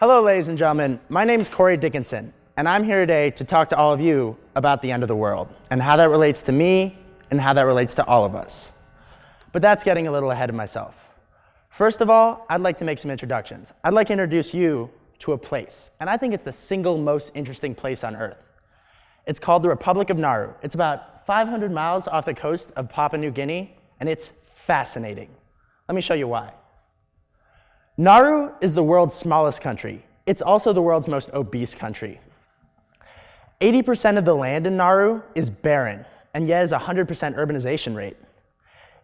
Hello, ladies and gentlemen. My name is Corey Dickinson, and I'm here today to talk to all of you about the end of the world and how that relates to me and how that relates to all of us. But that's getting a little ahead of myself. First of all, I'd like to make some introductions. I'd like to introduce you to a place, and I think it's the single most interesting place on Earth. It's called the Republic of Nauru. It's about 500 miles off the coast of Papua New Guinea, and it's fascinating. Let me show you why. Nauru is the world's smallest country. It's also the world's most obese country. 80% of the land in Nauru is barren, and yet has a 100% urbanization rate.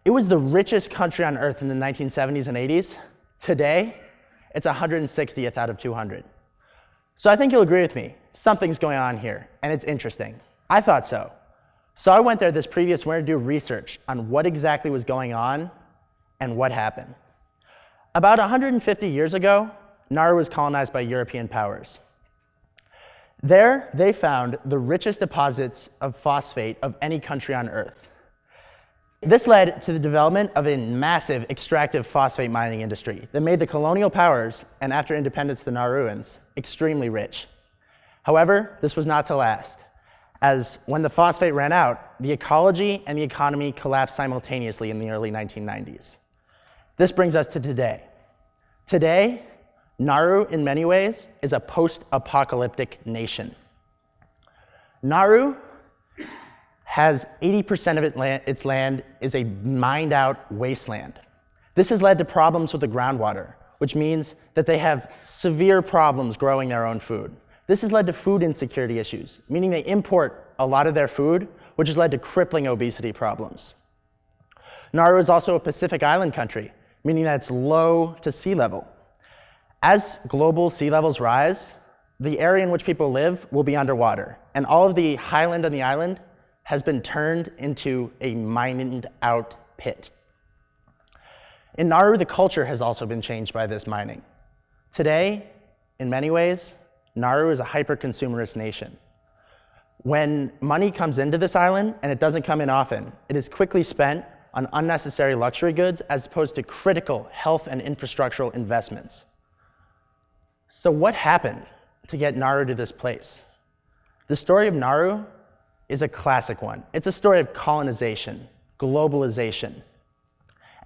It was the richest country on Earth in the 1970s and 80s. Today, it's 160th out of 200. So I think you'll agree with me. Something's going on here, and it's interesting. I thought so. So I went there this previous winter to do research on what exactly was going on and what happened. About 150 years ago, Nauru was colonized by European powers. There, they found the richest deposits of phosphate of any country on Earth. This led to the development of a massive extractive phosphate mining industry that made the colonial powers, and after independence the Nauruans, extremely rich. However, this was not to last, as when the phosphate ran out, the ecology and the economy collapsed simultaneously in the early 1990s. This brings us to today. Today, Nauru, in many ways, is a post-apocalyptic nation. Nauru has 80% of its land is a mined-out wasteland. This has led to problems with the groundwater, which means that they have severe problems growing their own food. This has led to food insecurity issues, meaning they import a lot of their food, which has led to crippling obesity problems. Nauru is also a Pacific Island country, meaning that it's low to sea level. As global sea levels rise, the area in which people live will be underwater, and all of the highland on the island has been turned into a mined-out pit. In Nauru, the culture has also been changed by this mining. Today, in many ways, Nauru is a hyper-consumerist nation. When money comes into this island, and it doesn't come in often, it is quickly spent on unnecessary luxury goods as opposed to critical health and infrastructural investments. So what happened to get Nauru to this place? The story of Nauru is a classic one. It's a story of colonization, globalization,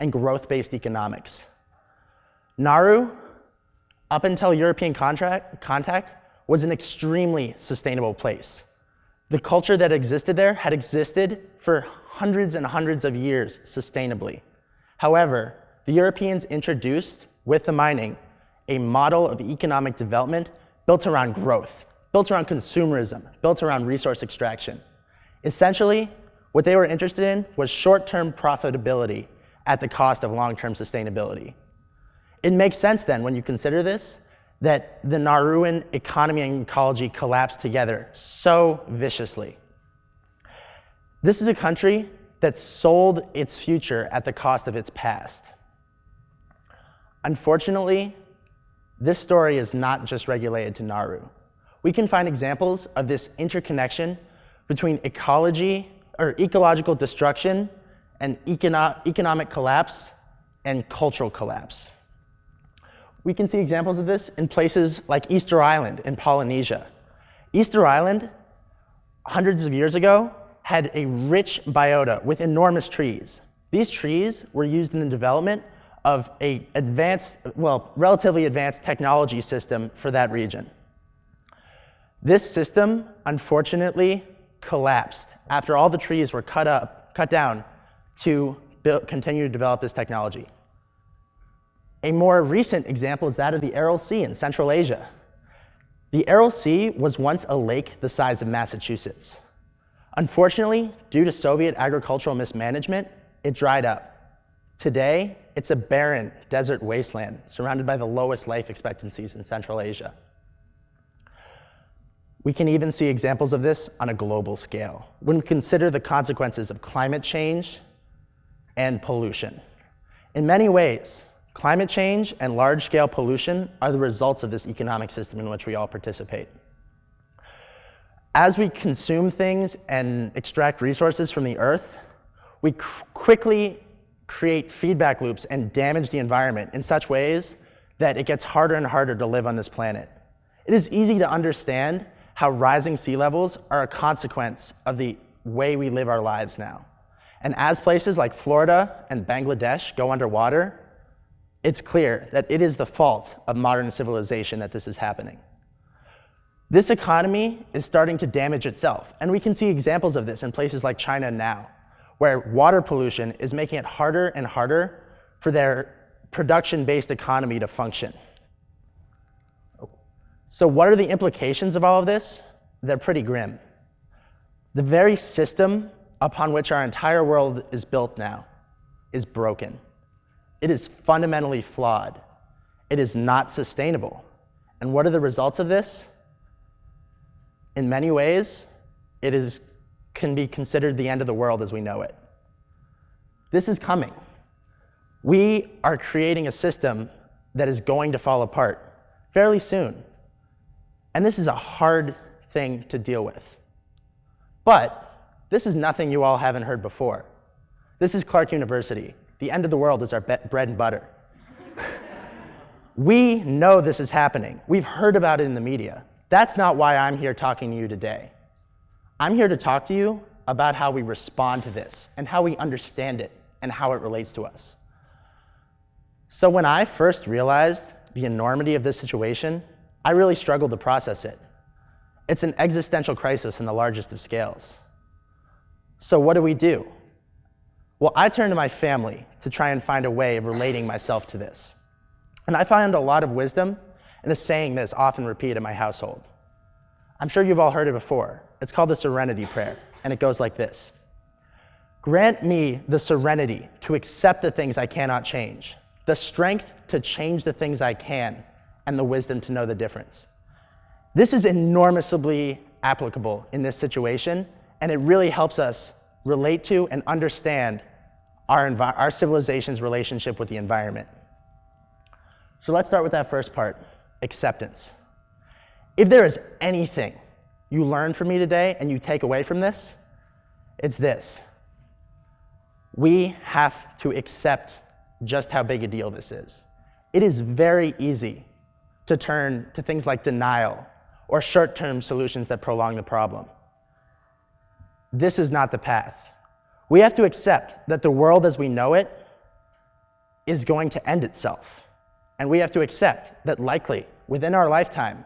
and growth-based economics. Nauru, up until European contact, was an extremely sustainable place. The culture that existed there had existed for hundreds and hundreds of years sustainably. However, the Europeans introduced, with the mining, a model of economic development built around growth, built around consumerism, built around resource extraction. Essentially, what they were interested in was short-term profitability at the cost of long-term sustainability. It makes sense then, when you consider this, that the Nauruan economy and ecology collapsed together so viciously. This is a country that sold its future at the cost of its past. Unfortunately, this story is not just regulated to Nauru. We can find examples of this interconnection between ecological destruction and economic collapse and cultural collapse. We can see examples of this in places like Easter Island in Polynesia. Easter Island, hundreds of years ago, had a rich biota with enormous trees. These trees were used in the development of a relatively advanced technology system for that region. This system, unfortunately, collapsed after all the trees were cut down to continue to develop this technology. A more recent example is that of the Aral Sea in Central Asia. The Aral Sea was once a lake the size of Massachusetts. Unfortunately, due to Soviet agricultural mismanagement, it dried up. Today, it's a barren desert wasteland surrounded by the lowest life expectancies in Central Asia. We can even see examples of this on a global scale when we consider the consequences of climate change and pollution. In many ways, climate change and large-scale pollution are the results of this economic system in which we all participate. As we consume things and extract resources from the earth, we quickly create feedback loops and damage the environment in such ways that it gets harder and harder to live on this planet. It is easy to understand how rising sea levels are a consequence of the way we live our lives now. And as places like Florida and Bangladesh go underwater, it's clear that it is the fault of modern civilization that this is happening. This economy is starting to damage itself, and we can see examples of this in places like China now, where water pollution is making it harder and harder for their production-based economy to function. So what are the implications of all of this? They're pretty grim. The very system upon which our entire world is built now is broken. It is fundamentally flawed. It is not sustainable. And what are the results of this? In many ways, can be considered the end of the world as we know it. This is coming. We are creating a system that is going to fall apart fairly soon. And this is a hard thing to deal with. But this is nothing you all haven't heard before. This is Clark University. The end of the world is our bread and butter. We know this is happening. We've heard about it in the media. That's not why I'm here talking to you today. I'm here to talk to you about how we respond to this and how we understand it and how it relates to us. So when I first realized the enormity of this situation, I really struggled to process it. It's an existential crisis in the largest of scales. So what do? Well, I turned to my family to try and find a way of relating myself to this. And I found a lot of wisdom in a saying that is often repeated in my household. I'm sure you've all heard it before. It's called the Serenity Prayer, and it goes like this. Grant me the serenity to accept the things I cannot change, the strength to change the things I can, and the wisdom to know the difference. This is enormously applicable in this situation, and it really helps us relate to and understand our civilization's relationship with the environment. So let's start with that first part, acceptance. If there is anything you learn from me today and you take away from this, it's this. We have to accept just how big a deal this is. It is very easy to turn to things like denial or short-term solutions that prolong the problem. This is not the path. We have to accept that the world as we know it is going to end itself. And we have to accept that likely, within our lifetime,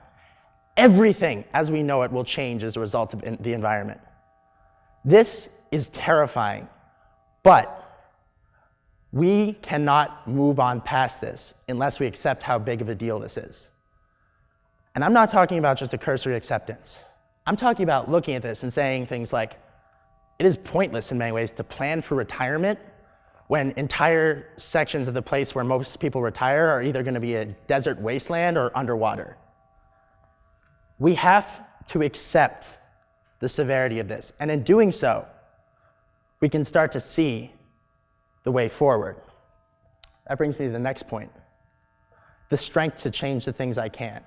everything as we know it will change as a result of the environment. This is terrifying, but we cannot move on past this unless we accept how big of a deal this is. And I'm not talking about just a cursory acceptance. I'm talking about looking at this and saying things like, it is pointless in many ways to plan for retirement when entire sections of the place where most people retire are either going to be a desert wasteland or underwater. We have to accept the severity of this, and in doing so, we can start to see the way forward. That brings me to the next point, the strength to change the things I can.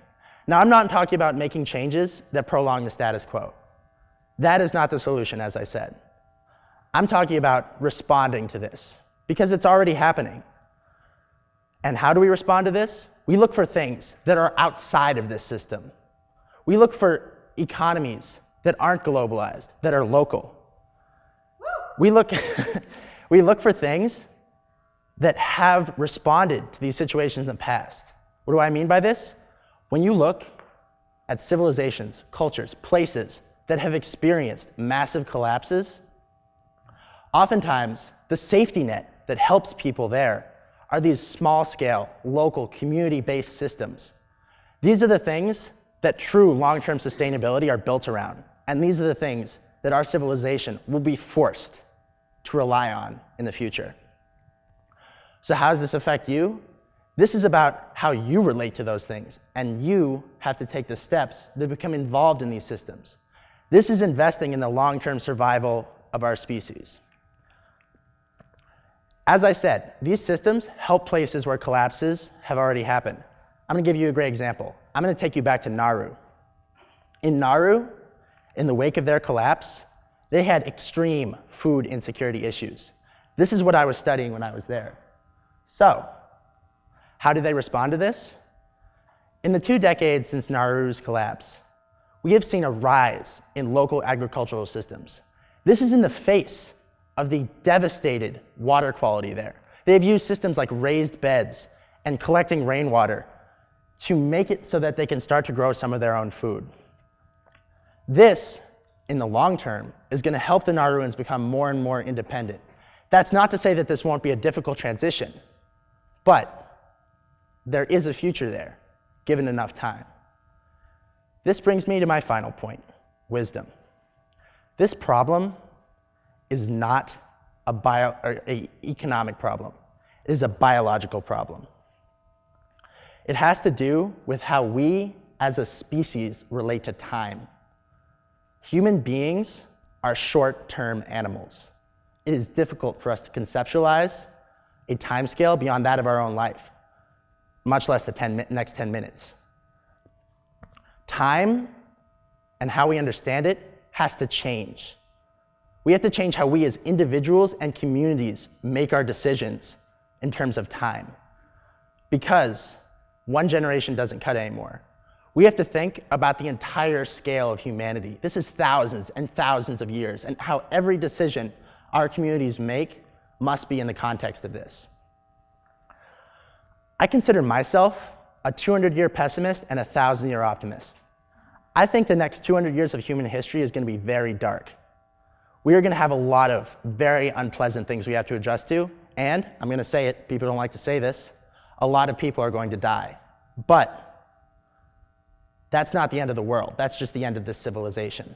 Now, I'm not talking about making changes that prolong the status quo. That is not the solution, as I said. I'm talking about responding to this, because it's already happening. And how do we respond to this? We look for things that are outside of this system. We look for economies that aren't globalized, that are local. We look for things that have responded to these situations in the past. What do I mean by this? When you look at civilizations, cultures, places that have experienced massive collapses, oftentimes the safety net that helps people there are these small-scale, local, community-based systems. These are the things that true long-term sustainability are built around, and these are the things that our civilization will be forced to rely on in the future. So how does this affect you? This is about how you relate to those things, and you have to take the steps to become involved in these systems. This is investing in the long-term survival of our species. As I said, these systems help places where collapses have already happened. I'm going to give you a great example. I'm going to take you back to Nauru. In Nauru, in the wake of their collapse, they had extreme food insecurity issues. This is what I was studying when I was there. So, How do they respond to this? In the 2 decades since Nauru's collapse, we have seen a rise in local agricultural systems. This is in the face of the devastated water quality there. They have used systems like raised beds and collecting rainwater to make it so that they can start to grow some of their own food. This, in the long term, is going to help the Nauruans become more and more independent. That's not to say that this won't be a difficult transition, but there is a future there, given enough time. This brings me to my final point, wisdom. This problem is not an economic problem. It is a biological problem. It has to do with how we, as a species, relate to time. Human beings are short-term animals. It is difficult for us to conceptualize a timescale beyond that of our own life, much less the next 10 minutes. Time and how we understand it has to change. We have to change how we as individuals and communities make our decisions in terms of time, because one generation doesn't cut anymore. We have to think about the entire scale of humanity. This is thousands and thousands of years, and how every decision our communities make must be in the context of this. I consider myself a 200-year pessimist and a 1,000-year optimist. I think the next 200 years of human history is going to be very dark. We are going to have a lot of very unpleasant things we have to adjust to, and I'm going to say it, people don't like to say this, a lot of people are going to die. But that's not the end of the world. That's just the end of this civilization.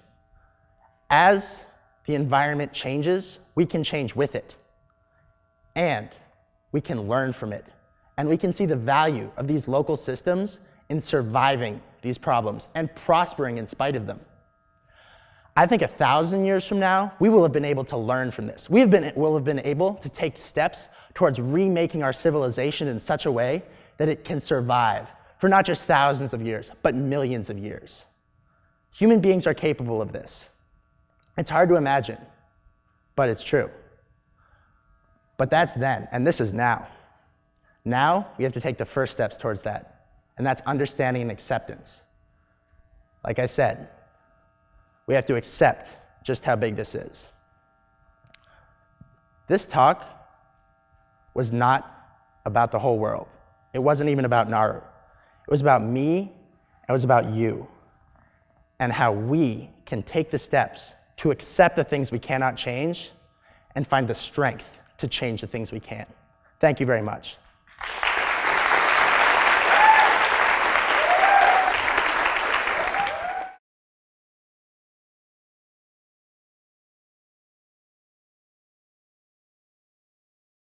As the environment changes, we can change with it. And we can learn from it. And we can see the value of these local systems in surviving these problems and prospering in spite of them. I think 1,000 years from now, we will have been able to learn from this. Will have been able to take steps towards remaking our civilization in such a way that it can survive for not just thousands of years, but millions of years. Human beings are capable of this. It's hard to imagine, but it's true. But that's then, and this is now. Now, we have to take the first steps towards that, and that's understanding and acceptance. Like I said, we have to accept just how big this is. This talk was not about the whole world. It wasn't even about Nauru. It was about me, it was about you, and how we can take the steps to accept the things we cannot change and find the strength to change the things we can. Thank you very much.